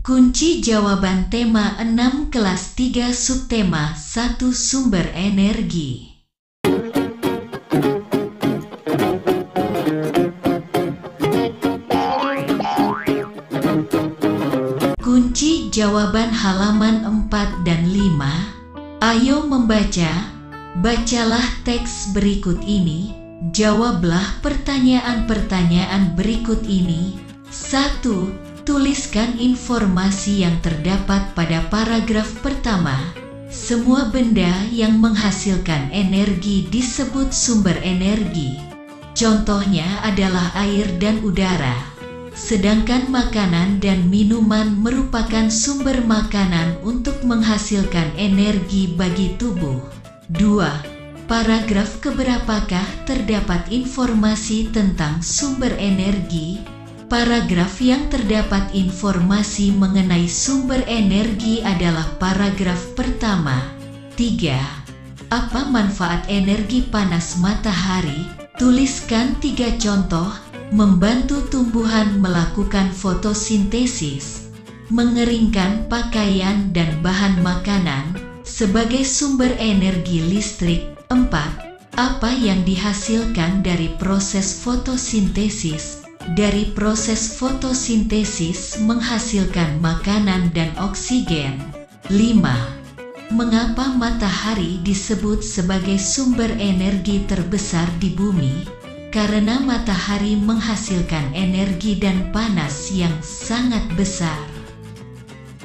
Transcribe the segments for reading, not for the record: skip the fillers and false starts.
Kunci jawaban tema 6 kelas 3 subtema 1 sumber energi. Kunci jawaban halaman 4 dan 5. Ayo membaca. Bacalah teks berikut ini. Jawablah pertanyaan-pertanyaan berikut ini. 1. Tuliskan informasi yang terdapat pada paragraf pertama. Semua benda yang menghasilkan energi disebut sumber energi. Contohnya adalah air dan udara. Sedangkan makanan dan minuman merupakan sumber makanan untuk menghasilkan energi bagi tubuh. 2. Paragraf keberapakah terdapat informasi tentang sumber energi? Paragraf yang terdapat informasi mengenai sumber energi adalah paragraf pertama. 3. Apa manfaat energi panas matahari? Tuliskan 3 contoh. Membantu tumbuhan melakukan fotosintesis, mengeringkan pakaian dan bahan makanan sebagai sumber energi listrik. 4. Apa yang dihasilkan dari proses fotosintesis? Dari proses fotosintesis menghasilkan makanan dan oksigen. 5. Mengapa matahari disebut sebagai sumber energi terbesar di bumi? Karena matahari menghasilkan energi dan panas yang sangat besar.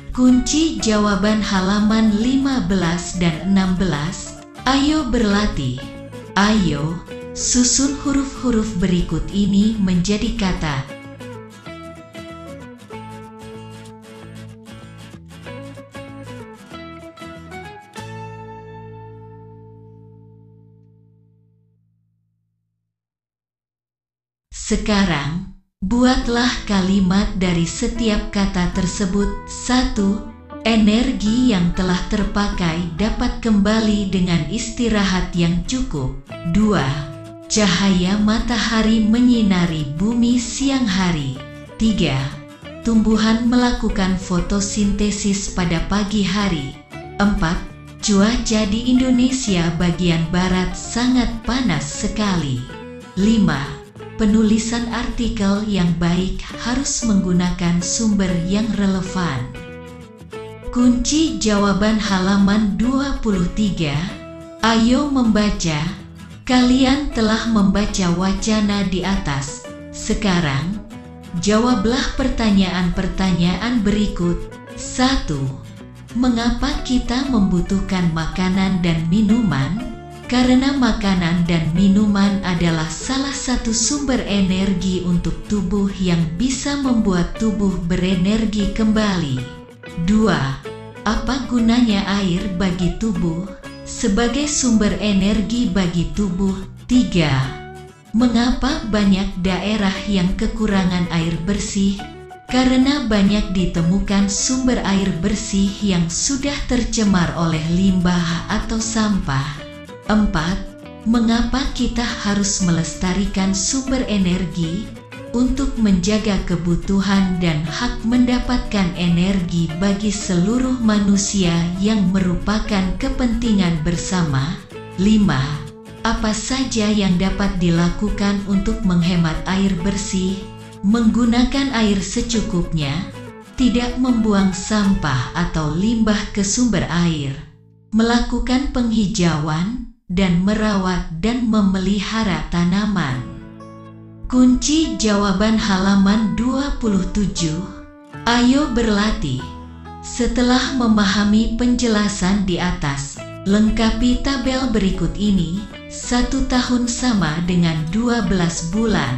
Kunci jawaban halaman 15 dan 16. Ayo berlatih. Ayo, susun huruf-huruf berikut ini menjadi kata. Sekarang, buatlah kalimat dari setiap kata tersebut. 1. Energi yang telah terpakai dapat kembali dengan istirahat yang cukup. 2. Cahaya matahari menyinari bumi siang hari. 3. Tumbuhan melakukan fotosintesis pada pagi hari. 4. Cuaca di Indonesia bagian barat sangat panas sekali. 5. Penulisan artikel yang baik harus menggunakan sumber yang relevan. Kunci jawaban halaman 23. Ayo membaca. Kalian telah membaca wacana di atas. Sekarang, jawablah pertanyaan-pertanyaan berikut. 1. Mengapa kita membutuhkan makanan dan minuman? Karena makanan dan minuman adalah salah satu sumber energi untuk tubuh yang bisa membuat tubuh berenergi kembali. 2. Apa gunanya air bagi tubuh? Sebagai sumber energi bagi tubuh. 3. Mengapa banyak daerah yang kekurangan air bersih? Karena banyak ditemukan sumber air bersih yang sudah tercemar oleh limbah atau sampah. 4. Mengapa kita harus melestarikan sumber energi? Untuk menjaga kebutuhan dan hak mendapatkan energi bagi seluruh manusia yang merupakan kepentingan bersama. 5. Apa saja yang dapat dilakukan untuk menghemat air bersih? Menggunakan air secukupnya, tidak membuang sampah atau limbah ke sumber air, melakukan penghijauan, dan merawat dan memelihara tanaman. Kunci jawaban halaman 27. Ayo berlatih. Setelah memahami penjelasan di atas, lengkapi tabel berikut ini. 1 tahun sama dengan 12 bulan.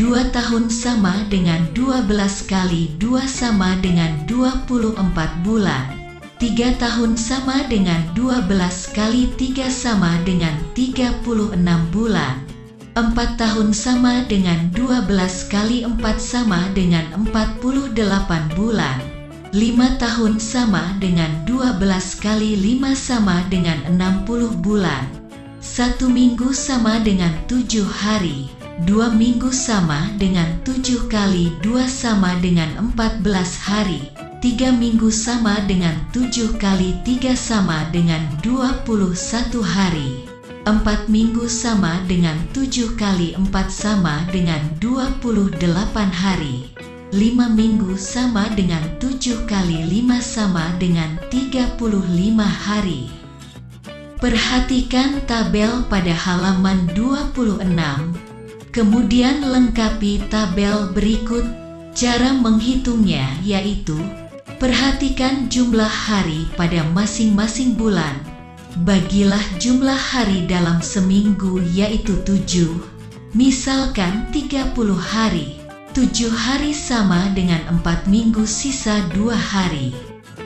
2 tahun sama dengan 12 kali 2 sama dengan 24 bulan. 3 tahun sama dengan 12 kali 3 sama dengan 36 bulan. 4 tahun sama dengan 12 kali 4 sama dengan 48 bulan. 5 tahun sama dengan 12 kali 5 sama dengan 60 bulan. 1 minggu sama dengan 7 hari. 2 minggu sama dengan 7 kali 2 sama dengan 14 hari. 3 minggu sama dengan 7 kali 3 sama dengan 21 hari. 4 minggu sama dengan 7 kali 4 sama dengan 28 hari. 5 minggu sama dengan 7 kali 5 sama dengan 35 hari. Perhatikan tabel pada halaman 26. Kemudian lengkapi tabel berikut. Cara menghitungnya yaitu perhatikan jumlah hari pada masing-masing bulan. Bagilah jumlah hari dalam seminggu yaitu 7. Misalkan 30 hari. 7 hari sama dengan 4 minggu sisa 2 hari.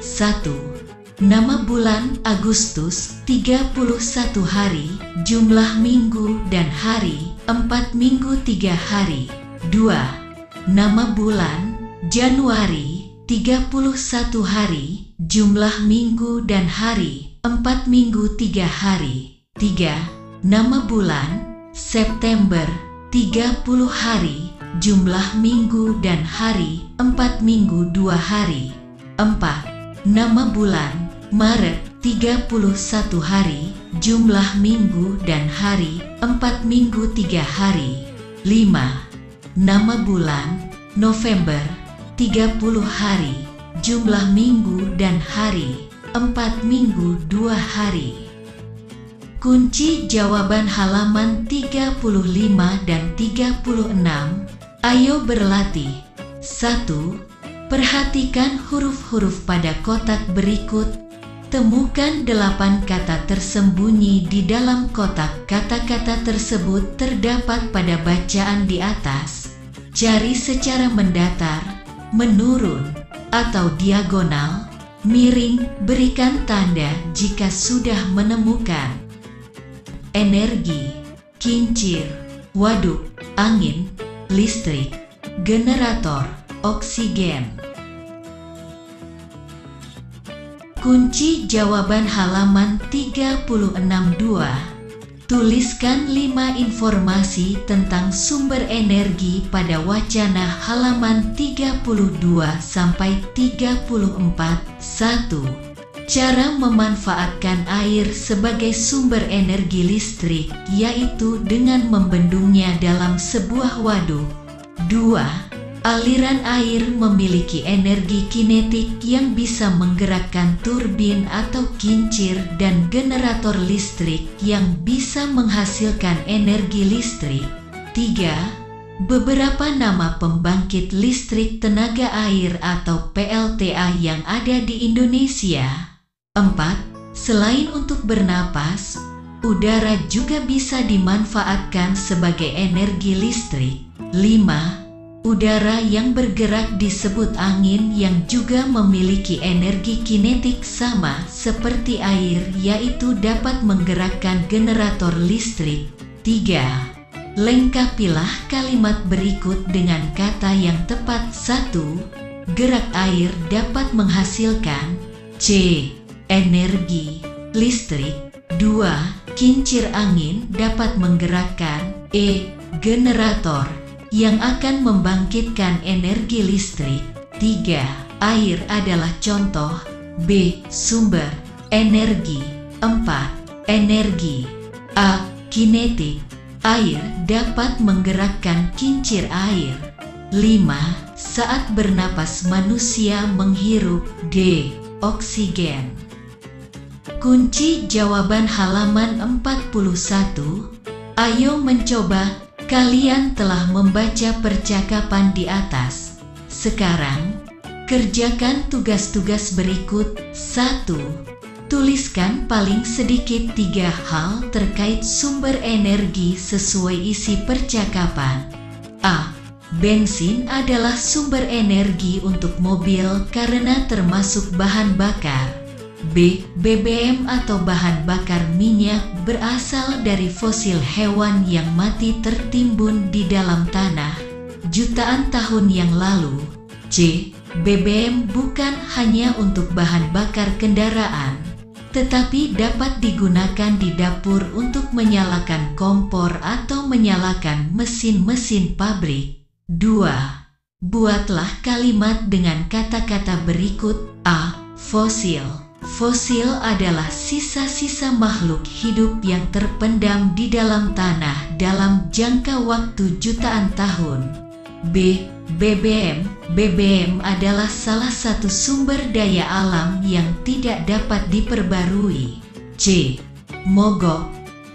1. Nama bulan Agustus 31 hari. Jumlah minggu dan hari 4 minggu 3 hari. 2. Nama bulan Januari 31 hari. Jumlah minggu dan hari 4 minggu 3 hari. 3. Nama bulan September 30 hari. Jumlah minggu dan hari 4 minggu 2 hari. 4. Nama bulan Maret 31 hari. Jumlah minggu dan hari 4 minggu 3 hari. 5. Nama bulan November 30 hari. Jumlah minggu dan hari 4 minggu 2 hari. Kunci jawaban halaman 35 dan 36. Ayo berlatih. 1. Perhatikan huruf-huruf pada kotak berikut. Temukan 8 kata tersembunyi di dalam kotak. Kata-kata tersebut terdapat pada bacaan di atas. Cari secara mendatar, menurun, atau diagonal, miring. Berikan tanda jika sudah menemukan. Energi, kincir, waduk, angin, listrik, generator, oksigen. Kunci jawaban halaman 36.2. Tuliskan 5 informasi tentang sumber energi pada wacana halaman 32 sampai 34. 1. Cara memanfaatkan air sebagai sumber energi listrik, yaitu dengan membendungnya dalam sebuah waduk. 2. Aliran air memiliki energi kinetik yang bisa menggerakkan turbin atau kincir dan generator listrik yang bisa menghasilkan energi listrik. 3. Beberapa nama pembangkit listrik tenaga air atau PLTA yang ada di Indonesia. 4. Selain untuk bernapas, udara juga bisa dimanfaatkan sebagai energi listrik. 5. Udara yang bergerak disebut angin yang juga memiliki energi kinetik sama seperti air, yaitu dapat menggerakkan generator listrik. 3. Lengkapilah kalimat berikut dengan kata yang tepat. 1. Gerak air dapat menghasilkan C. Energi listrik. 2. Kincir angin dapat menggerakkan E. Generator yang akan membangkitkan energi listrik. 3. Air adalah contoh B. Sumber energi. 4. Energi A. Kinetik. Air dapat menggerakkan kincir air. 5. Saat bernapas manusia menghirup G. Oksigen. Kunci jawaban halaman 41. Ayo mencoba. Kalian telah membaca percakapan di atas. Sekarang, kerjakan tugas-tugas berikut. 1. Tuliskan paling sedikit 3 hal terkait sumber energi sesuai isi percakapan. A. Bensin adalah sumber energi untuk mobil karena termasuk bahan bakar. B. BBM atau bahan bakar minyak berasal dari fosil hewan yang mati tertimbun di dalam tanah jutaan tahun yang lalu. C. BBM bukan hanya untuk bahan bakar kendaraan, tetapi dapat digunakan di dapur untuk menyalakan kompor atau menyalakan mesin-mesin pabrik. 2. Buatlah kalimat dengan kata-kata berikut. A. Fosil. Fosil adalah sisa-sisa makhluk hidup yang terpendam di dalam tanah dalam jangka waktu jutaan tahun. B. BBM. BBM adalah salah satu sumber daya alam yang tidak dapat diperbarui. C. Mogok.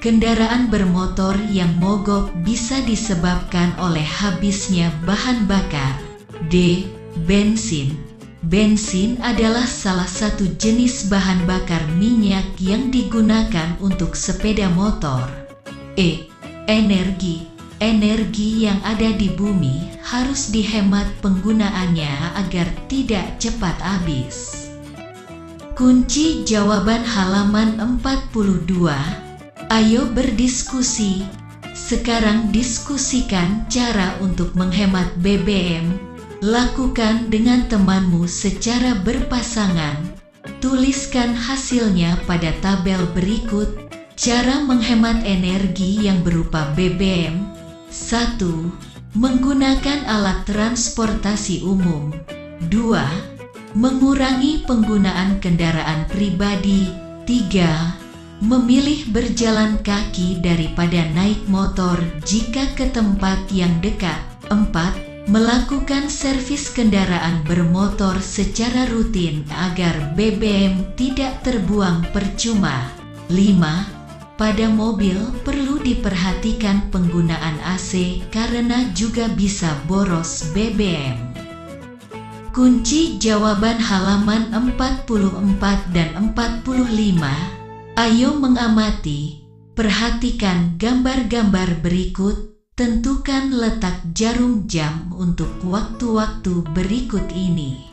Kendaraan bermotor yang mogok bisa disebabkan oleh habisnya bahan bakar. D. Bensin. Bensin adalah salah satu jenis bahan bakar minyak yang digunakan untuk sepeda motor. E. Energi. Energi yang ada di bumi harus dihemat penggunaannya agar tidak cepat habis. Kunci jawaban halaman 42. Ayo berdiskusi. Sekarang diskusikan cara untuk menghemat BBM. Lakukan dengan temanmu secara berpasangan. Tuliskan hasilnya pada tabel berikut. Cara menghemat energi yang berupa BBM. 1. Menggunakan alat transportasi umum. 2. Mengurangi penggunaan kendaraan pribadi. 3. Memilih berjalan kaki daripada naik motor jika ke tempat yang dekat. 4. Melakukan servis kendaraan bermotor secara rutin agar BBM tidak terbuang percuma. 5. Pada mobil perlu diperhatikan penggunaan AC karena juga bisa boros BBM. Kunci jawaban halaman 44 dan 45. Ayo mengamati, perhatikan gambar-gambar berikut, tentukan letak jarum jam untuk waktu-waktu berikut ini.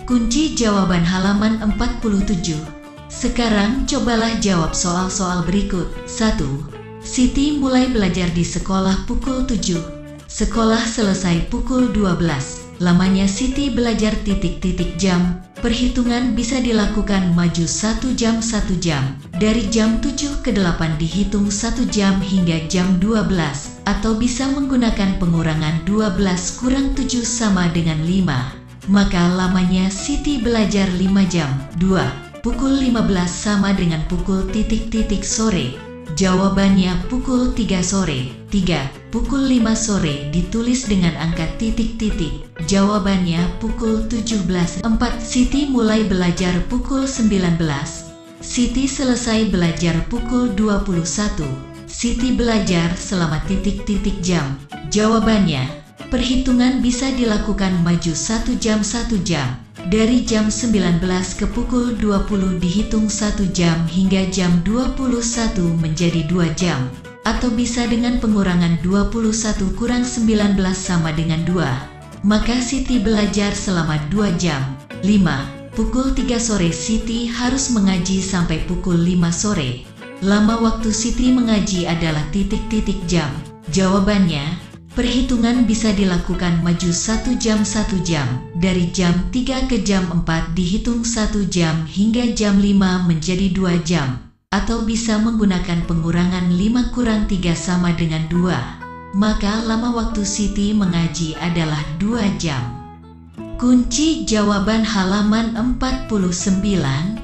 Kunci jawaban halaman 47. Sekarang cobalah jawab soal-soal berikut. 1. Siti mulai belajar di sekolah pukul 7. Sekolah selesai pukul 12. Lamanya Siti belajar titik-titik jam. Perhitungan bisa dilakukan maju 1 jam 1 jam. Dari jam 7 ke 8 dihitung 1 jam hingga jam 12. Atau bisa menggunakan pengurangan 12 kurang 7 sama dengan 5. Maka lamanya Siti belajar 5 jam. 2. Pukul 15 sama dengan pukul titik-titik sore. Jawabannya pukul 3 sore. 3. Pukul 5 sore ditulis dengan angka titik-titik. Jawabannya pukul 17. 4. Siti mulai belajar pukul 19. Siti selesai belajar pukul 21. Siti belajar selama titik-titik jam. Jawabannya, perhitungan bisa dilakukan maju 1 jam 1 jam. Dari jam 19 ke pukul 20 dihitung 1 jam hingga jam 21 menjadi 2 jam. Atau bisa dengan pengurangan 21 kurang 19 sama dengan 2. Maka Siti belajar selama 2 jam. 5. Pukul 3 sore Siti harus mengaji sampai pukul 5 sore. Lama waktu Siti mengaji adalah titik-titik jam. Jawabannya, perhitungan bisa dilakukan maju 1 jam 1 jam. Dari jam 3 ke jam 4 dihitung 1 jam hingga jam 5 menjadi 2 jam. Atau bisa menggunakan pengurangan 5 kurang 3 sama dengan 2. Maka lama waktu Siti mengaji adalah 2 jam. Kunci jawaban halaman 49.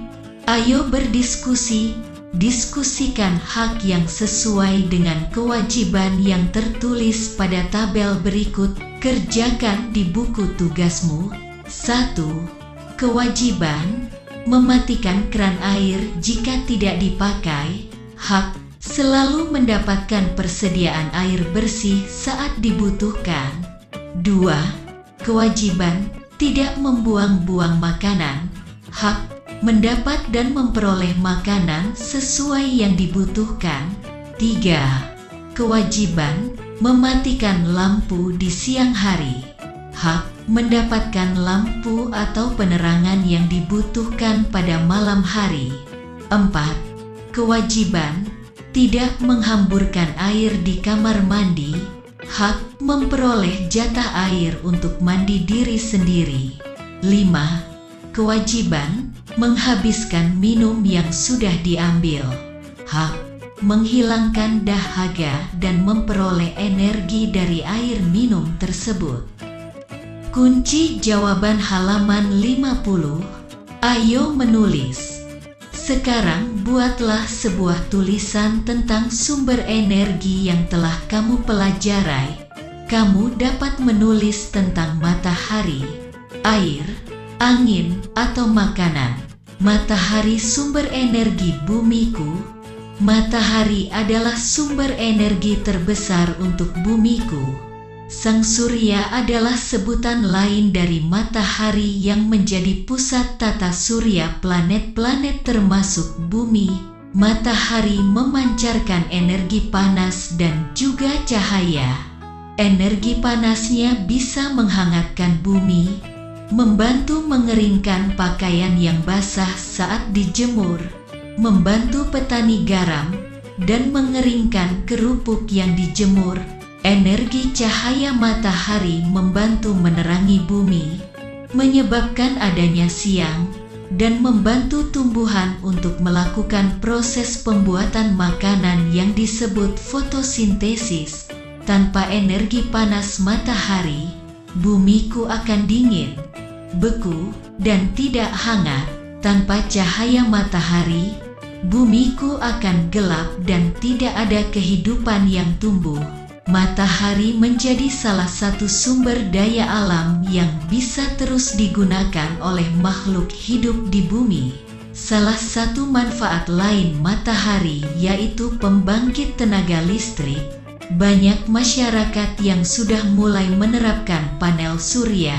Ayo berdiskusi. Diskusikan hak yang sesuai dengan kewajiban yang tertulis pada tabel berikut. Kerjakan di buku tugasmu. 1. Kewajiban mematikan keran air jika tidak dipakai. Hak selalu mendapatkan persediaan air bersih saat dibutuhkan. 2. Kewajiban tidak membuang-buang makanan. Hak mendapat dan memperoleh makanan sesuai yang dibutuhkan. 3. Kewajiban mematikan lampu di siang hari. Hak mendapatkan lampu atau penerangan yang dibutuhkan pada malam hari. 4. Kewajiban, tidak menghamburkan air di kamar mandi. Hak memperoleh jatah air untuk mandi diri sendiri. 5. Kewajiban, menghabiskan minum yang sudah diambil. Hak, menghilangkan dahaga dan memperoleh energi dari air minum tersebut. Kunci jawaban halaman 50. Ayo menulis. Sekarang buatlah sebuah tulisan tentang sumber energi yang telah kamu pelajari. Kamu dapat menulis tentang matahari, air, angin, atau makanan. Matahari sumber energi bumiku. Matahari adalah sumber energi terbesar untuk bumiku. Sang surya adalah sebutan lain dari matahari yang menjadi pusat tata surya planet-planet termasuk bumi. Matahari memancarkan energi panas dan juga cahaya. Energi panasnya bisa menghangatkan bumi, membantu mengeringkan pakaian yang basah saat dijemur, membantu petani garam, dan mengeringkan kerupuk yang dijemur. Energi cahaya matahari membantu menerangi bumi, menyebabkan adanya siang, dan membantu tumbuhan untuk melakukan proses pembuatan makanan yang disebut fotosintesis. Tanpa energi panas matahari, bumiku akan dingin, beku, dan tidak hangat. Tanpa cahaya matahari, bumiku akan gelap dan tidak ada kehidupan yang tumbuh. Matahari menjadi salah satu sumber daya alam yang bisa terus digunakan oleh makhluk hidup di bumi. Salah satu manfaat lain matahari yaitu pembangkit tenaga listrik. Banyak masyarakat yang sudah mulai menerapkan panel surya.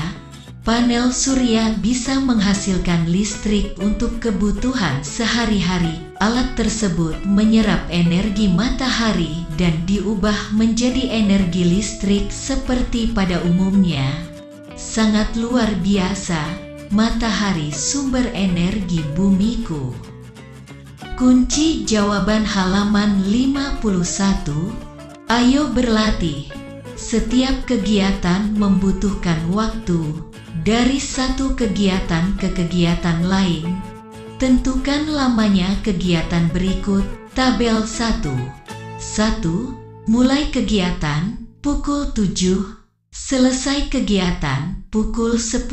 Panel surya bisa menghasilkan listrik untuk kebutuhan sehari-hari. Alat tersebut menyerap energi matahari dan diubah menjadi energi listrik seperti pada umumnya. Sangat luar biasa, matahari sumber energi bumiku. Kunci jawaban halaman 51. Ayo berlatih. Setiap kegiatan membutuhkan waktu. Dari satu kegiatan ke kegiatan lain, tentukan lamanya kegiatan berikut. Tabel 1. 1. Mulai kegiatan pukul 7. Selesai kegiatan pukul 10.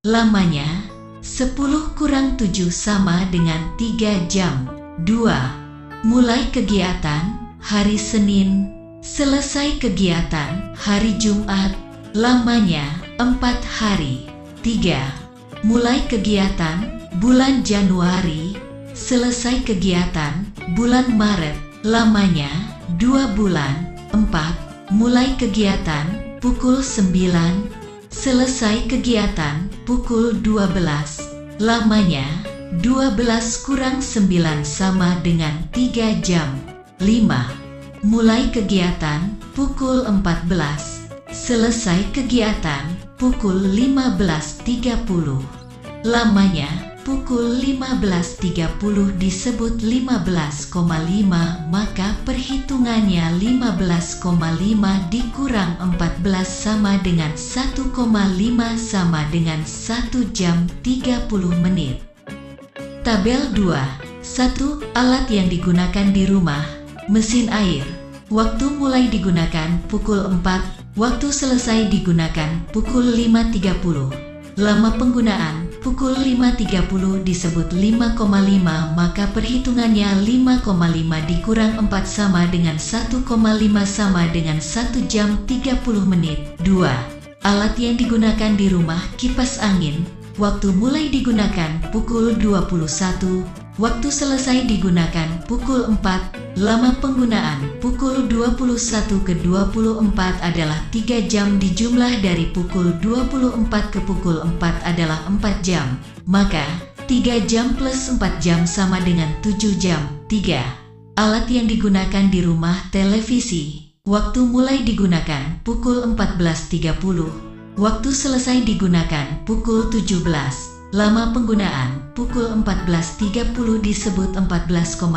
Lamanya 10 kurang 7 sama dengan 3 jam. 2. Mulai kegiatan hari Senin. Selesai kegiatan hari Jumat. Lamanya 4 hari. 3. Mulai kegiatan bulan Januari. Selesai kegiatan bulan Maret. Lamanya 2 bulan. 4. Mulai kegiatan pukul 9. Selesai kegiatan pukul 12. Lamanya 12 kurang 9 sama dengan 3 jam. 5. Mulai kegiatan pukul 14. Selesai kegiatan pukul 15.30. Lamanya pukul 15.30 disebut 15,5, maka perhitungannya 15,5 dikurang 14 sama dengan 1,5 sama dengan 1 jam 30 menit. Tabel 2. 1. Alat yang digunakan di rumah. Mesin air. Waktu mulai digunakan pukul 4. Waktu selesai digunakan pukul 5.30. Lama penggunaan pukul 5.30 disebut 5,5, maka perhitungannya 5,5 dikurang 4 sama dengan 1,5 sama dengan 1 jam 30 menit. 2. Alat yang digunakan di rumah. Kipas angin. Waktu mulai digunakan pukul 21. Waktu selesai digunakan pukul 4. Lama penggunaan pukul 21 ke 24 adalah 3 jam dijumlah dari pukul 24 ke pukul 4 adalah 4 jam. Maka 3 jam plus 4 jam sama dengan 7 jam. 3. Alat yang digunakan di rumah. Televisi. Waktu mulai digunakan pukul 14.30. Waktu selesai digunakan pukul 17. Lama penggunaan pukul 14.30 disebut 14,5,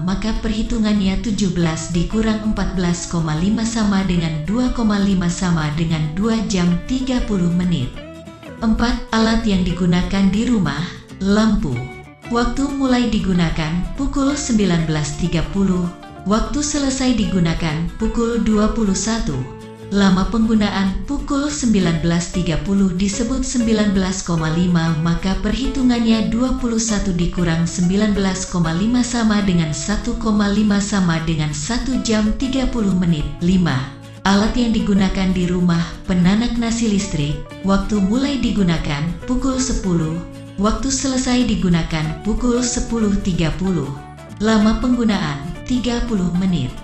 maka perhitungannya 17 dikurang 14,5 sama dengan 2,5 sama dengan 2 jam 30 menit. 4. Alat yang digunakan di rumah. Lampu. Waktu mulai digunakan pukul 19.30. Waktu selesai digunakan pukul 21. Lama penggunaan pukul 19.30 disebut 19,5, maka perhitungannya 21 dikurang 19,5 sama dengan 1,5 sama dengan 1 jam 30 menit. 5. Alat yang digunakan di rumah. Penanak nasi listrik. Waktu mulai digunakan pukul 10. Waktu selesai digunakan pukul 10.30. Lama penggunaan 30 menit.